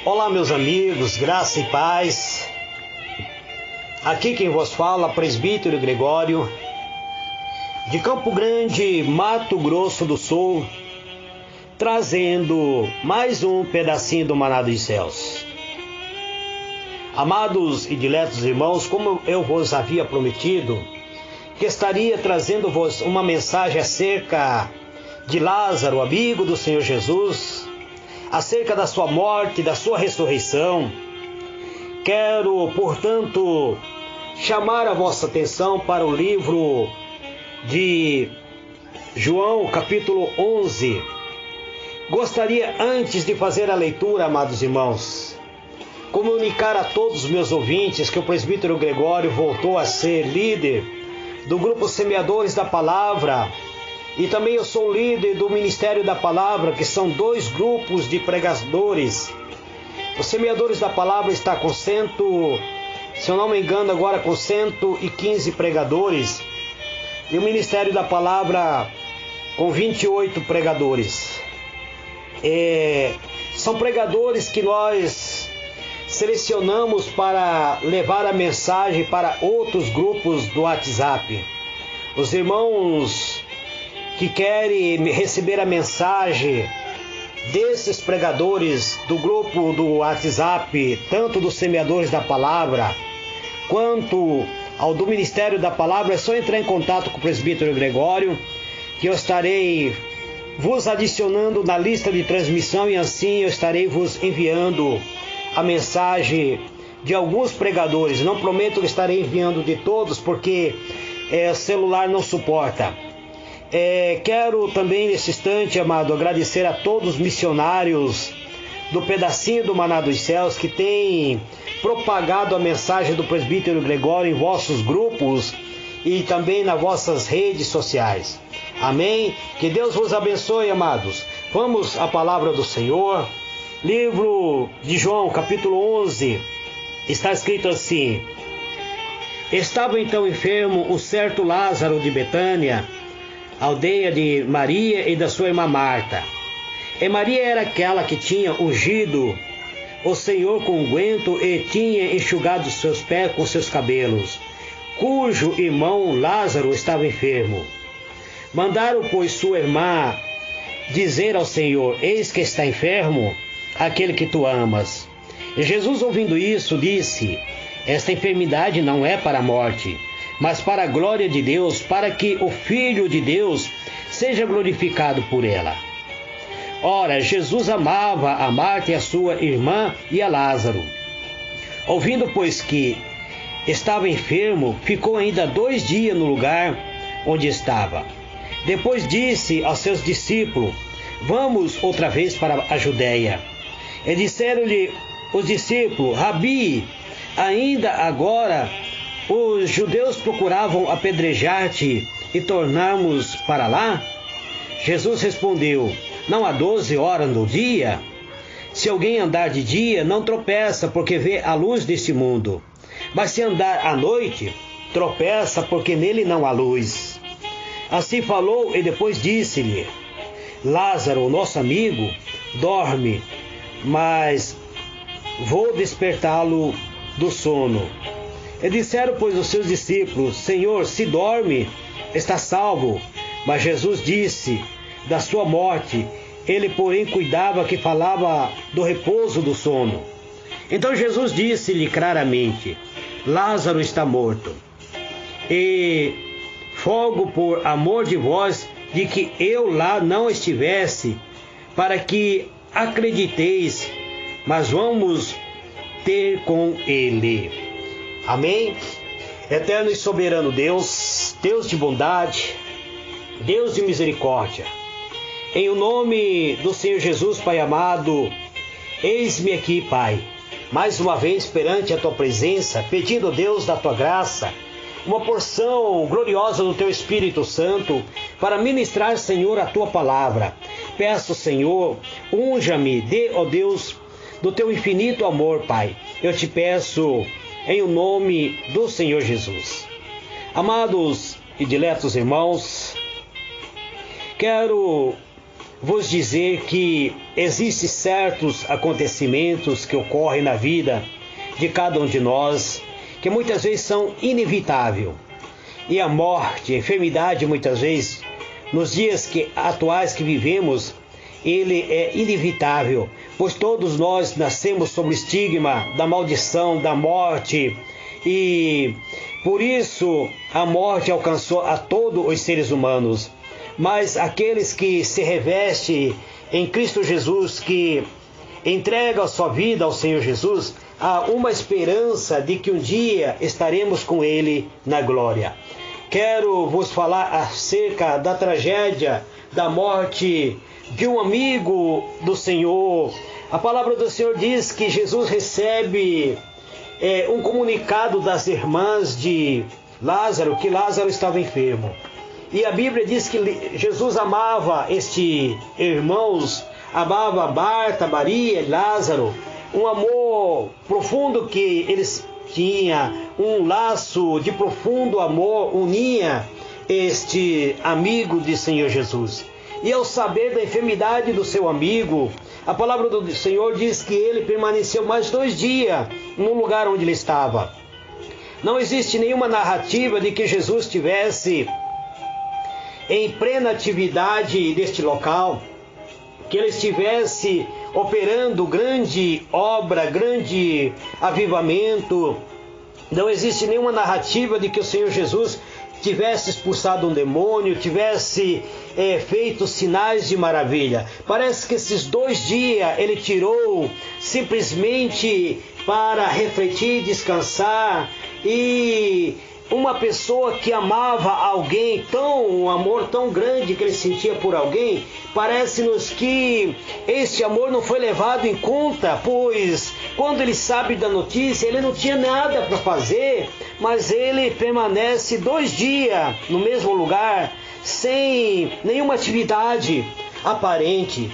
Olá, meus amigos, graça e paz. Aqui quem vos fala, presbítero Gregório, de Campo Grande, Mato Grosso do Sul, trazendo mais um pedacinho do Maná dos Céus. Amados e diletos irmãos, como eu vos havia prometido, que estaria trazendo-vos uma mensagem acerca de Lázaro, amigo do Senhor Jesus, acerca da sua morte, da sua ressurreição. Quero, portanto, chamar a vossa atenção para o livro de João, capítulo 11. Gostaria, antes de fazer a leitura, amados irmãos, comunicar a todos os meus ouvintes que o presbítero Gregório voltou a ser líder do grupo Semeadores da Palavra, e também eu sou líder do Ministério da Palavra, que são dois grupos de pregadores. Os Semeadores da Palavra está com se eu não me engano, agora com 115 pregadores, e o Ministério da Palavra com 28 pregadores. São pregadores que nós selecionamos para levar a mensagem para outros grupos do WhatsApp. Os irmãos que querem receber a mensagem desses pregadores do grupo do WhatsApp, tanto dos Semeadores da Palavra quanto ao do Ministério da Palavra, é só entrar em contato com o presbítero Gregório, que eu estarei vos adicionando na lista de transmissão, e assim eu estarei vos enviando a mensagem de alguns pregadores. Não prometo que estarei enviando de todos, porque o celular não suporta. Quero também nesse instante, amado, agradecer a todos os missionários do pedacinho do Maná dos Céus que têm propagado a mensagem do presbítero Gregório em vossos grupos e também nas vossas redes sociais. Amém? Que Deus vos abençoe, amados. Vamos à palavra do Senhor. Livro de João, capítulo 11, está escrito assim: Estava então enfermo um certo Lázaro de Betânia, aldeia de Maria e da sua irmã Marta. E Maria era aquela que tinha ungido o Senhor com unguento e tinha enxugado seus pés com seus cabelos, cujo irmão Lázaro estava enfermo. Mandaram, pois, sua irmã dizer ao Senhor: Eis que está enfermo aquele que tu amas. E Jesus, ouvindo isso, disse: Esta enfermidade não é para a morte, mas para a glória de Deus, para que o Filho de Deus seja glorificado por ela. Ora, Jesus amava a Marta e a sua irmã e a Lázaro. Ouvindo, pois, que estava enfermo, ficou ainda 2 dias no lugar onde estava. Depois disse aos seus discípulos: Vamos outra vez para a Judéia. E disseram-lhe os discípulos: Rabi, ainda agora os judeus procuravam apedrejar-te e tornarmos para lá? Jesus respondeu: Não há 12 horas no dia? Se alguém andar de dia, não tropeça, porque vê a luz deste mundo. Mas se andar à noite, tropeça, porque nele não há luz. Assim falou, e depois disse-lhe: Lázaro, o nosso amigo, dorme, mas vou despertá-lo do sono. E disseram, pois, os seus discípulos: Senhor, se dorme, está salvo. Mas Jesus disse da sua morte. Ele, porém, cuidava que falava do repouso do sono. Então Jesus disse-lhe claramente: Lázaro está morto. E folgo por amor de vós de que eu lá não estivesse, para que acrediteis, mas vamos ter com ele. Amém? Eterno e soberano Deus, Deus de bondade, Deus de misericórdia, em o nome do Senhor Jesus, Pai amado, eis-me aqui, Pai, mais uma vez perante a Tua presença, pedindo, Deus, da Tua graça, uma porção gloriosa do Teu Espírito Santo, para ministrar, Senhor, a Tua palavra. Peço, Senhor, unja-me, dê, ó Deus, do Teu infinito amor, Pai. Eu te peço em o nome do Senhor Jesus. Amados e diletos irmãos, quero vos dizer que existem certos acontecimentos que ocorrem na vida de cada um de nós, que muitas vezes são inevitáveis. E a morte, a enfermidade, muitas vezes, nos dias atuais que vivemos, ele é inevitável, pois todos nós nascemos sob o estigma da maldição, da morte, e por isso a morte alcançou a todos os seres humanos. Mas aqueles que se revestem em Cristo Jesus, que entregam a sua vida ao Senhor Jesus, há uma esperança de que um dia estaremos com Ele na glória. Quero vos falar acerca da tragédia da morte de um amigo do Senhor. A palavra do Senhor diz que Jesus recebe um comunicado das irmãs de Lázaro, que Lázaro estava enfermo. E a Bíblia diz que Jesus amava estes irmãos, amava Marta, Maria e Lázaro, um amor profundo que eles tinham, um laço de profundo amor unia este amigo de Senhor Jesus. E ao saber da enfermidade do seu amigo, a palavra do Senhor diz que ele permaneceu mais 2 dias no lugar onde ele estava. Não existe nenhuma narrativa de que Jesus estivesse em plena atividade deste local, que ele estivesse operando grande obra, grande avivamento. Não existe nenhuma narrativa de que o Senhor Jesus tivesse expulsado um demônio, tivesse feito sinais de maravilha. Parece que esses 2 dias ele tirou simplesmente para refletir, descansar. E uma pessoa que amava alguém, um amor tão grande que ele sentia por alguém, parece-nos que este amor não foi levado em conta, pois quando ele sabe da notícia, ele não tinha nada para fazer, mas ele permanece 2 dias no mesmo lugar, sem nenhuma atividade aparente.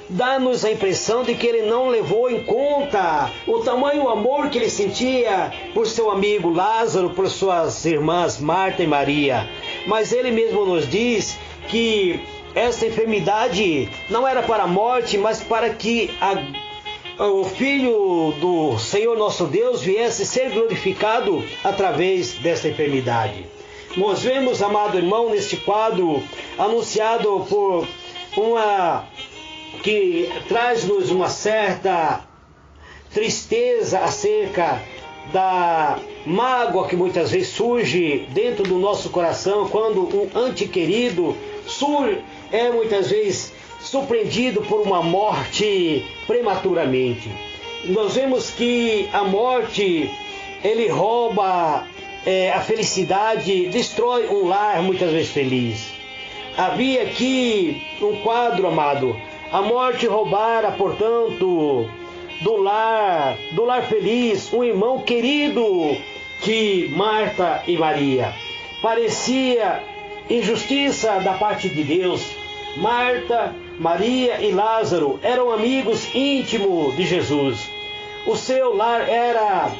Dá-nos a impressão de que ele não levou em conta o tamanho amor que ele sentia por seu amigo Lázaro, por suas irmãs Marta e Maria. Mas ele mesmo nos diz que esta enfermidade não era para a morte, mas para que o Filho do Senhor nosso Deus viesse ser glorificado através desta enfermidade. Nós vemos, amado irmão, neste quadro anunciado por que traz-nos uma certa tristeza acerca da mágoa que muitas vezes surge dentro do nosso coração quando um ente querido muitas vezes surpreendido por uma morte prematuramente. Nós vemos que a morte, ele rouba a felicidade, destrói um lar muitas vezes feliz. Havia aqui um quadro, amado. A morte roubara, portanto, do lar feliz, um irmão querido de Marta e Maria. Parecia injustiça da parte de Deus. Marta, Maria e Lázaro eram amigos íntimos de Jesus. O seu lar era,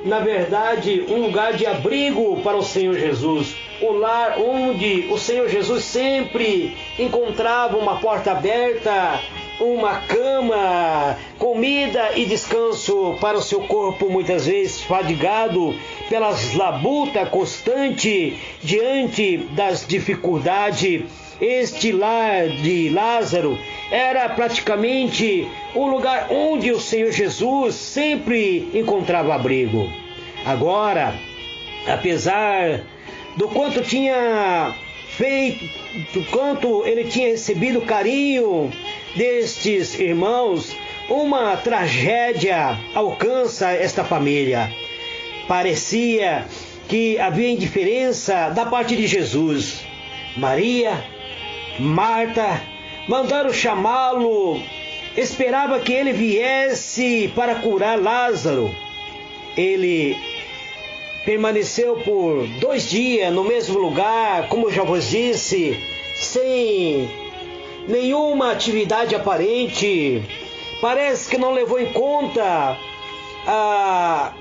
na verdade, um lugar de abrigo para o Senhor Jesus. O lar onde o Senhor Jesus sempre encontrava uma porta aberta, uma cama, comida e descanso para o seu corpo, muitas vezes fadigado pelas labutas constantes diante das dificuldades. Este lar de Lázaro era praticamente o lugar onde o Senhor Jesus sempre encontrava abrigo. Agora, apesar do quanto tinha feito, do quanto ele tinha recebido carinho destes irmãos, uma tragédia alcança esta família. Parecia que havia indiferença da parte de Jesus. Maria, Marta mandaram chamá-lo, esperava que ele viesse para curar Lázaro. Ele permaneceu por 2 dias no mesmo lugar, como já vos disse, sem nenhuma atividade aparente. Parece que não levou em conta a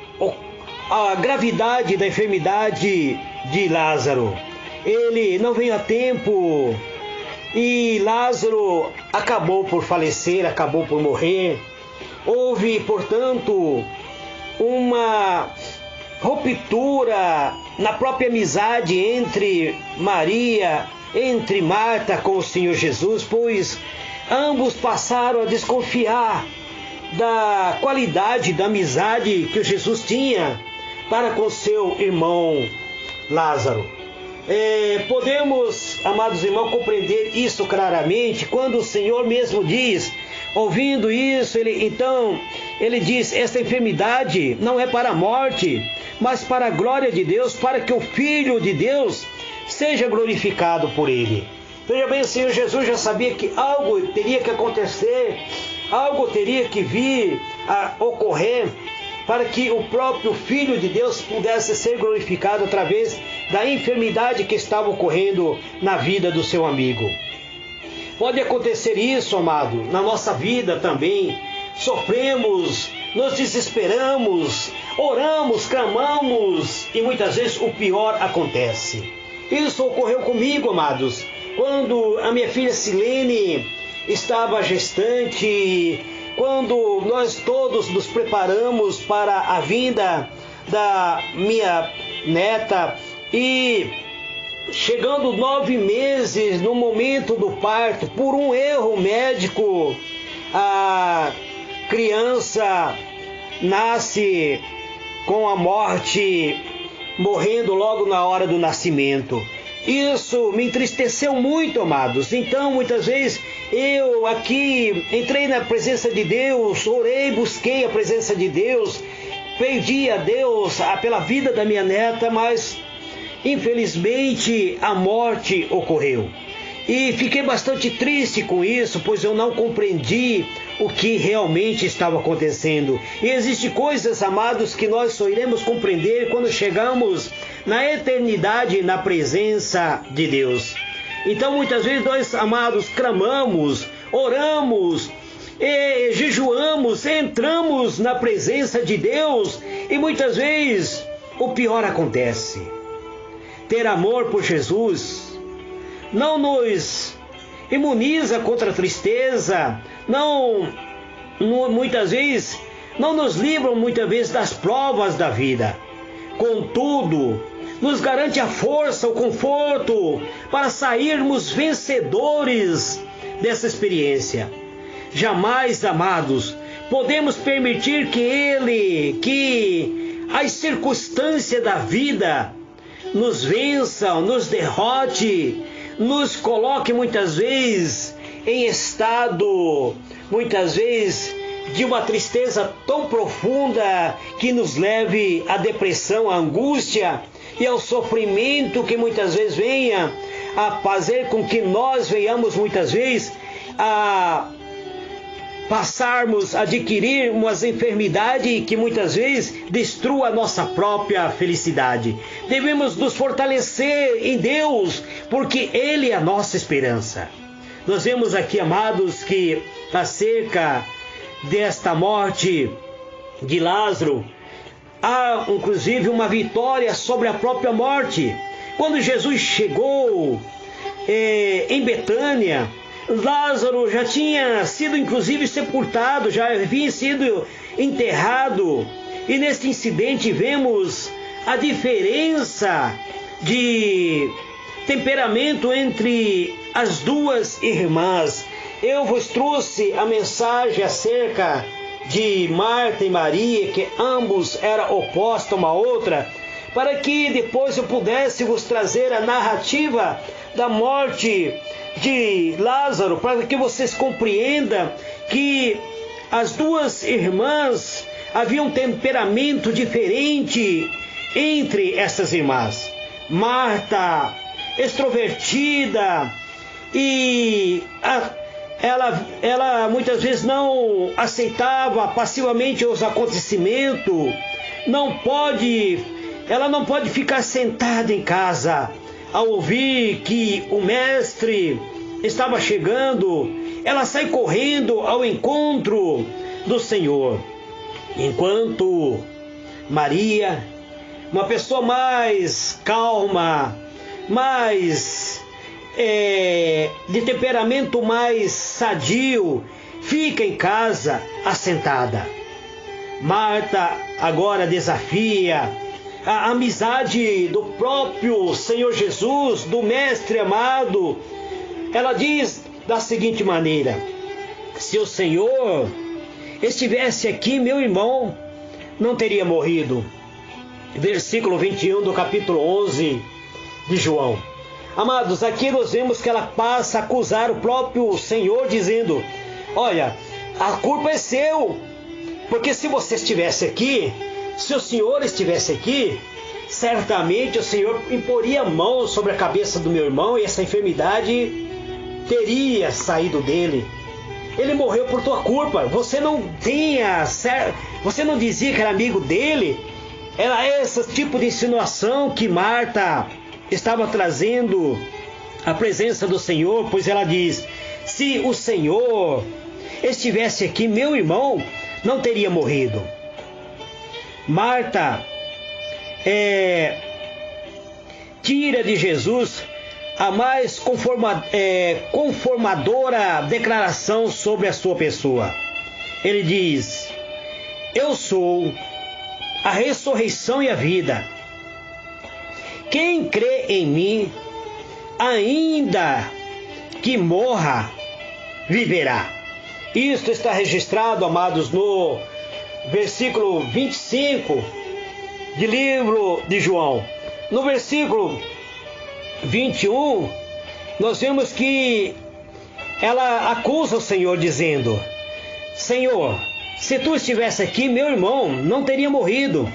gravidade da enfermidade de Lázaro. Ele não veio a tempo e Lázaro acabou por falecer, acabou por morrer. Houve, portanto, uma ruptura na própria amizade entre Maria, entre Marta com o Senhor Jesus, pois ambos passaram a desconfiar da qualidade da amizade que Jesus tinha para com seu irmão Lázaro. Podemos, amados irmãos, compreender isso claramente quando o Senhor mesmo diz, ouvindo isso, ele diz: esta enfermidade não é para a morte, mas para a glória de Deus, para que o Filho de Deus seja glorificado por ele. Veja bem, o Senhor Jesus já sabia que algo teria que acontecer, algo teria que vir a ocorrer, para que o próprio Filho de Deus pudesse ser glorificado através da enfermidade que estava ocorrendo na vida do seu amigo. Pode acontecer isso, amado, na nossa vida também. Sofremos, nos desesperamos, oramos, clamamos e muitas vezes o pior acontece. Isso ocorreu comigo, amados, quando a minha filha Silene estava gestante, quando nós todos nos preparamos para a vinda da minha neta e chegando 9 meses no momento do parto, por um erro médico, a criança nasce com a morte, morrendo logo na hora do nascimento. Isso me entristeceu muito, amados. Então, muitas vezes, eu aqui entrei na presença de Deus, orei, busquei a presença de Deus, pedi a Deus pela vida da minha neta, mas infelizmente a morte ocorreu. E fiquei bastante triste com isso, pois eu não compreendi o que realmente estava acontecendo. E existem coisas, amados, que nós só iremos compreender quando chegamos na eternidade, na presença de Deus. Então, muitas vezes nós, amados, clamamos, oramos, jejuamos, entramos na presença de Deus e muitas vezes o pior acontece. Ter amor por Jesus não nos imuniza contra a tristeza, muitas vezes não nos livram muitas vezes das provas da vida. Contudo, nos garante a força, o conforto para sairmos vencedores dessa experiência. Jamais, amados, podemos permitir que as circunstâncias da vida nos vençam, nos derrote, nos coloque muitas vezes em estado, muitas vezes, de uma tristeza tão profunda que nos leve à depressão, à angústia e ao sofrimento que muitas vezes venha a fazer com que nós venhamos muitas vezes a adquirir umas enfermidades que muitas vezes destrua a nossa própria felicidade. Devemos nos fortalecer em Deus, porque Ele é a nossa esperança. Nós vemos aqui, amados, que acerca desta morte de Lázaro, há inclusive uma vitória sobre a própria morte. Quando Jesus chegou em Betânia, Lázaro já tinha sido inclusive sepultado, já havia sido enterrado. E neste incidente vemos a diferença de temperamento entre as duas irmãs. Eu vos trouxe a mensagem acerca de Marta e Maria, que ambos eram opostos uma à outra, para que depois eu pudesse vos trazer a narrativa da morte de Lázaro, para que vocês compreendam que as duas irmãs haviam um temperamento diferente entre essas irmãs. Marta, extrovertida, e ela muitas vezes não aceitava passivamente os acontecimentos, ela não pode ficar sentada em casa ao ouvir que o mestre estava chegando. Ela sai correndo ao encontro do Senhor, enquanto Maria, uma pessoa mais calma, mais de temperamento mais sadio fica em casa assentada. Marta agora desafia a amizade do próprio Senhor Jesus, do Mestre amado. Ela diz da seguinte maneira: se o Senhor estivesse aqui, meu irmão não teria morrido. Versículo 21 do capítulo 11 de João. Amados, aqui nós vemos que ela passa a acusar o próprio Senhor, dizendo: olha, a culpa é seu, porque se você estivesse aqui, se o Senhor estivesse aqui, certamente o Senhor imporia a mão sobre a cabeça do meu irmão e essa enfermidade teria saído dele. Ele morreu por tua culpa. Você não dizia que era amigo dele? Era esse tipo de insinuação que Marta estava trazendo à presença do Senhor, pois ela diz: se o Senhor estivesse aqui, meu irmão não teria morrido. Marta tira de Jesus a mais conformadora declaração sobre a sua pessoa. Ele diz: eu sou a ressurreição e a vida. Quem crê em mim, ainda que morra, viverá. Isto está registrado, amados, no versículo 25 do livro de João. No versículo 21, nós vemos que ela acusa o Senhor dizendo: Senhor, se tu estivesse aqui, meu irmão não teria morrido.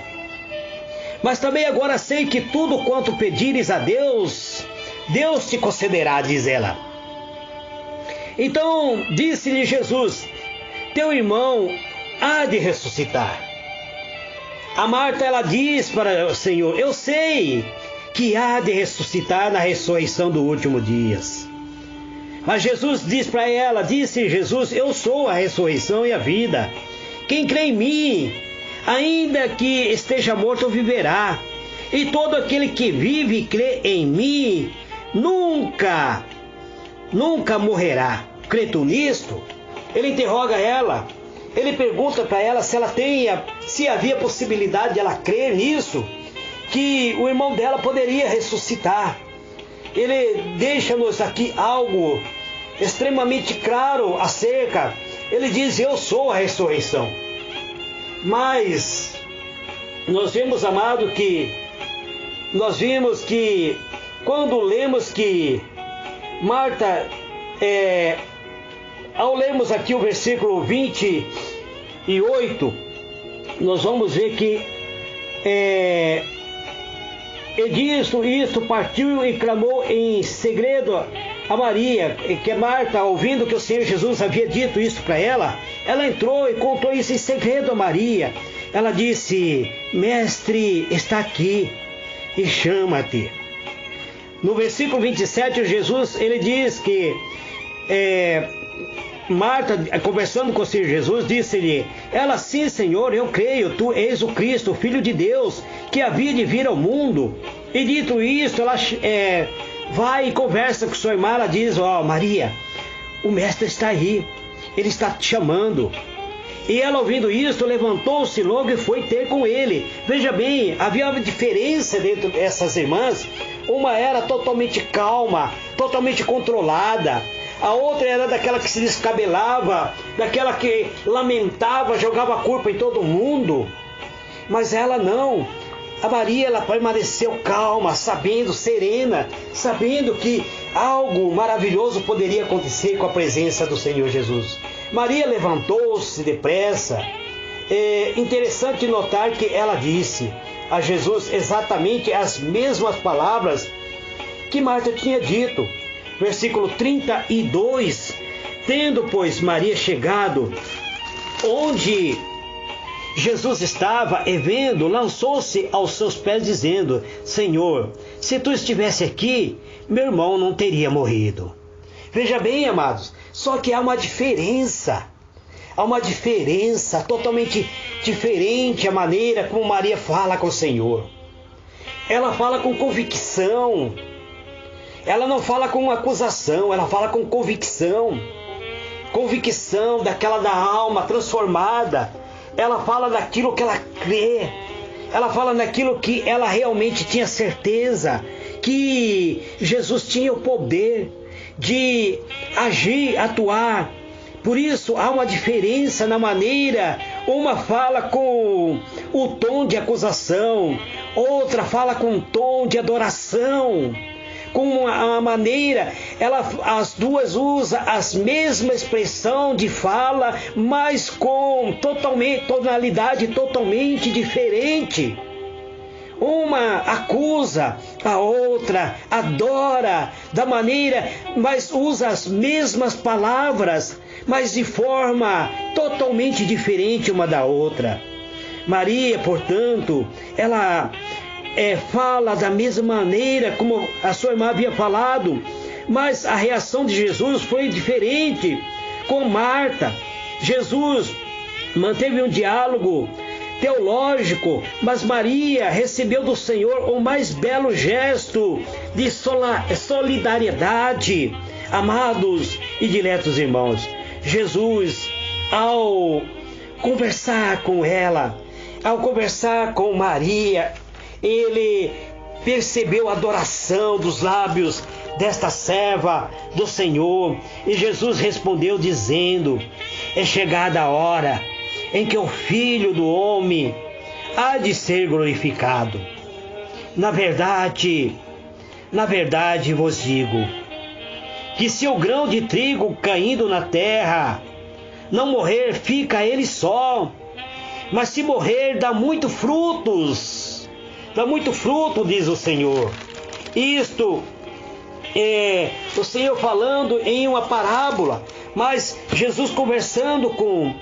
Mas também agora sei que tudo quanto pedires a Deus, Deus te concederá, diz ela. Então disse-lhe Jesus: teu irmão há de ressuscitar. A Marta, ela diz para o Senhor: eu sei que há de ressuscitar na ressurreição do último dia. Mas Jesus diz para ela, disse Jesus: eu sou a ressurreição e a vida. Quem crê em mim, ainda que esteja morto, viverá. E todo aquele que vive e crê em mim, nunca morrerá. Crê tu nisto? Ele interroga ela. Ele pergunta para ela se havia possibilidade de ela crer nisso, que o irmão dela poderia ressuscitar. Ele deixa-nos aqui algo extremamente claro acerca. Ele diz: eu sou a ressurreição. Mas nós vimos, amado, que quando lemos que Marta, ao lermos aqui o versículo 28, nós vamos ver que e disso partiu e clamou em segredo a Maria, que Marta, ouvindo que o Senhor Jesus havia dito isso para ela, ela entrou e contou isso em segredo a Maria. Ela disse: mestre está aqui e chama-te. No versículo 27, Jesus, ele diz que Marta, conversando com o Senhor Jesus, disse-lhe: ela, sim, Senhor, eu creio, tu és o Cristo, o Filho de Deus, que havia de vir ao mundo. E dito isto, ela vai e conversa com sua irmã. Ela diz: Maria, o mestre está aí, ele está te chamando. E ela, ouvindo isto, levantou-se logo e foi ter com ele. Veja bem, havia uma diferença dentro dessas irmãs. Uma era totalmente calma, totalmente controlada. A outra era daquela que se descabelava, daquela que lamentava, jogava a culpa em todo mundo. Mas ela não. A Maria, ela permaneceu calma, sabendo, serena, sabendo que algo maravilhoso poderia acontecer com a presença do Senhor Jesus. Maria levantou-se depressa. É interessante notar que ela disse a Jesus exatamente as mesmas palavras que Marta tinha dito. Versículo 32, tendo, pois, Maria chegado onde Jesus estava e vendo, lançou-se aos seus pés dizendo: Senhor, se tu estivesse aqui, meu irmão não teria morrido. Veja bem, amados, só que há uma diferença totalmente diferente a maneira como Maria fala com o Senhor. Ela fala com convicção. ela não fala com acusação, ela fala com convicção. Convicção daquela da alma transformada. Ela fala daquilo que ela crê. Ela fala naquilo que ela realmente tinha certeza, que Jesus tinha o poder de agir, atuar. Por isso há uma diferença na maneira. Uma fala com o tom de acusação, outra fala com um tom de adoração. Com a maneira, as duas usam a mesma expressão de fala, mas com tonalidade totalmente diferente. Uma acusa, a outra adora da maneira, mas usa as mesmas palavras, mas de forma totalmente diferente uma da outra. Maria, portanto, ela fala da mesma maneira como a sua irmã havia falado, mas a reação de Jesus foi diferente com Marta. Jesus manteve um diálogo teológico, mas Maria recebeu do Senhor o mais belo gesto de solidariedade. Amados e diletos irmãos, Jesus, ao conversar com ela, ao conversar com Maria, ele percebeu a adoração dos lábios desta serva do Senhor, e Jesus respondeu dizendo: é chegada a hora em que o Filho do Homem há de ser glorificado. Na verdade vos digo, que se o grão de trigo caindo na terra não morrer, fica ele só, mas se morrer, dá muito frutos. Dá muito fruto, diz o Senhor. Isto é o Senhor falando em uma parábola, mas Jesus conversando com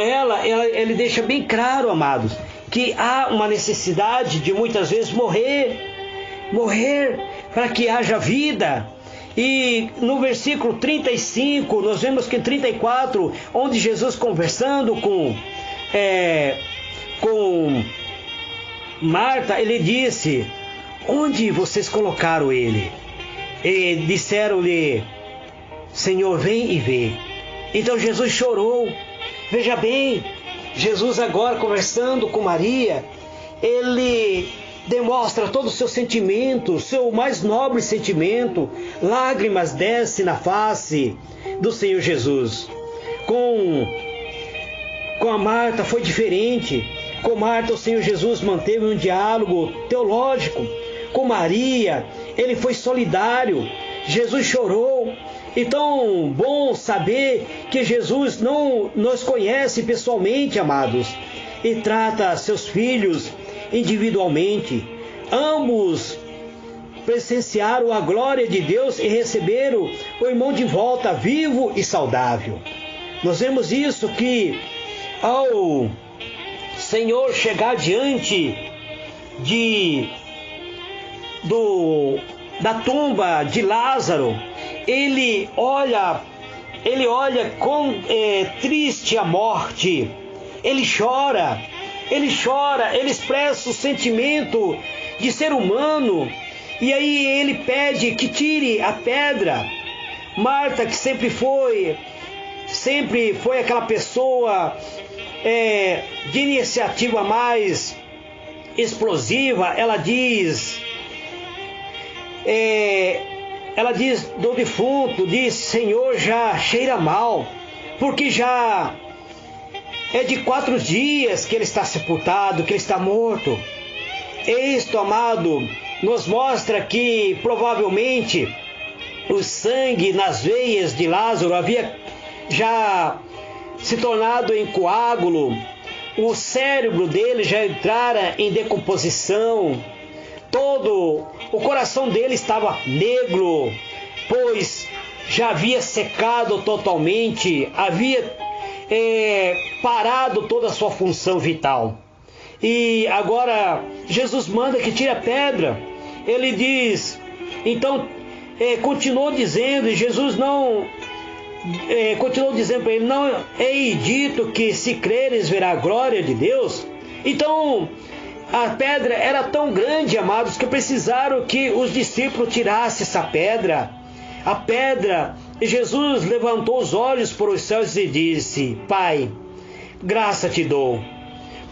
ela, ele deixa bem claro, amados, que há uma necessidade de muitas vezes morrer para que haja vida. E no versículo 35, nós vemos que em 34, onde Jesus conversando com Marta, ele disse: onde vocês colocaram ele? E disseram-lhe: Senhor, vem e vê. Então Jesus chorou. Veja bem, Jesus agora conversando com Maria, ele demonstra todo o seu sentimento, seu mais nobre sentimento. Lágrimas descem na face do Senhor Jesus. Com a Marta foi diferente. Com Marta, o Senhor Jesus manteve um diálogo teológico. Com Maria, ele foi solidário. Jesus chorou. Então, bom saber que Jesus não nos conhece pessoalmente, amados, e trata seus filhos individualmente. Ambos presenciaram a glória de Deus e receberam o irmão de volta vivo e saudável. Nós vemos isso, que ao Senhor chegar diante da tumba de Lázaro, ele olha com triste a morte. Ele chora, ele expressa o sentimento de ser humano, e aí ele pede que tire a pedra. Marta, que sempre foi aquela pessoa de iniciativa mais explosiva, ela diz do defunto, diz: Senhor, já cheira mal, porque já é de 4 dias que ele está sepultado, que ele está morto. Isto, amado, nos mostra que provavelmente o sangue nas veias de Lázaro havia já se tornado em coágulo, o cérebro dele já entrara em decomposição, todo o coração dele estava negro, pois já havia secado totalmente, havia parado toda a sua função vital. E agora Jesus manda que tire a pedra. Ele diz, então, continuou dizendo, e Jesus não continuou dizendo para ele: não é dito que se creres verá a glória de Deus? Então A pedra era tão grande, amados, que precisaram que os discípulos tirassem essa pedra. A pedra, e Jesus levantou os olhos para os céus e disse: Pai, graça te dou,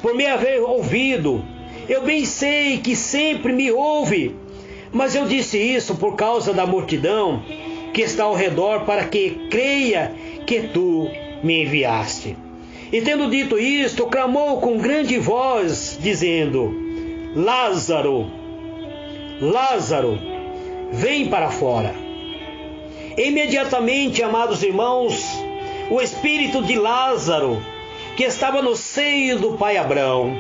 por me haver ouvido. Eu bem sei que sempre me ouve, mas eu disse isso por causa da multidão que está ao redor, para que creia que tu me enviaste. E tendo dito isto, clamou com grande voz, dizendo: Lázaro, Lázaro, vem para fora. Imediatamente, amados irmãos, o espírito de Lázaro, que estava no seio do pai Abraão,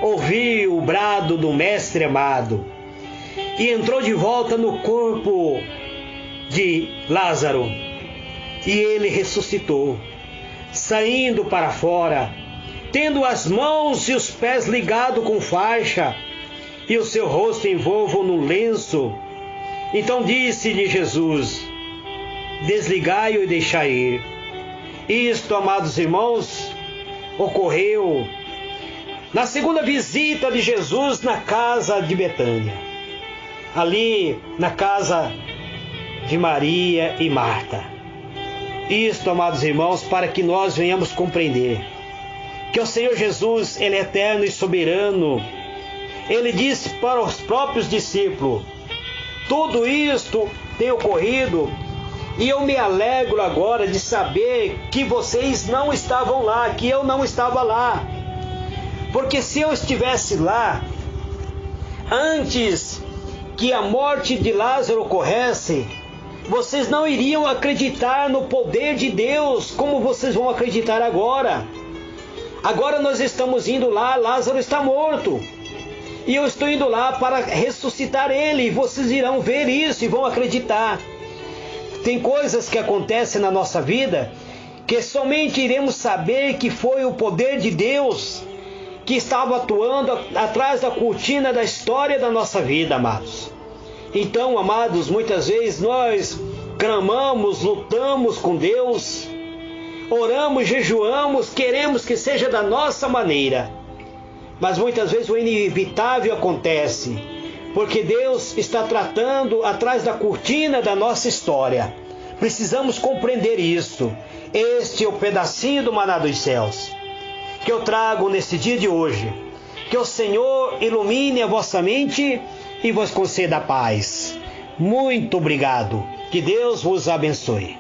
ouviu o brado do mestre amado e entrou de volta no corpo de Lázaro, e ele ressuscitou, saindo para fora, tendo as mãos e os pés ligados com faixa e o seu rosto envolto num lenço. Então disse-lhe Jesus: desligai-o e deixai ir. Isto, amados irmãos, ocorreu na segunda visita de Jesus na casa de Betânia, ali na casa de Maria e Marta. Isto, amados irmãos, para que nós venhamos compreender que o Senhor Jesus, Ele é eterno e soberano. Ele disse para os próprios discípulos: tudo isto tem ocorrido, e eu me alegro agora de saber que vocês não estavam lá, que eu não estava lá. Porque se eu estivesse lá, antes que a morte de Lázaro ocorresse, vocês não iriam acreditar no poder de Deus como vocês vão acreditar agora. Agora nós estamos indo lá, Lázaro está morto, e eu estou indo lá para ressuscitar ele, e vocês irão ver isso e vão acreditar. Tem coisas que acontecem na nossa vida que somente iremos saber que foi o poder de Deus que estava atuando atrás da cortina da história da nossa vida, amados. Então, amados, muitas vezes nós clamamos, lutamos com Deus, oramos, jejuamos, queremos que seja da nossa maneira. Mas muitas vezes o inevitável acontece, porque Deus está tratando atrás da cortina da nossa história. Precisamos compreender isso. Este é o pedacinho do maná dos céus que eu trago nesse dia de hoje. Que o Senhor ilumine a vossa mente e vos conceda a paz. Muito obrigado. Que Deus vos abençoe.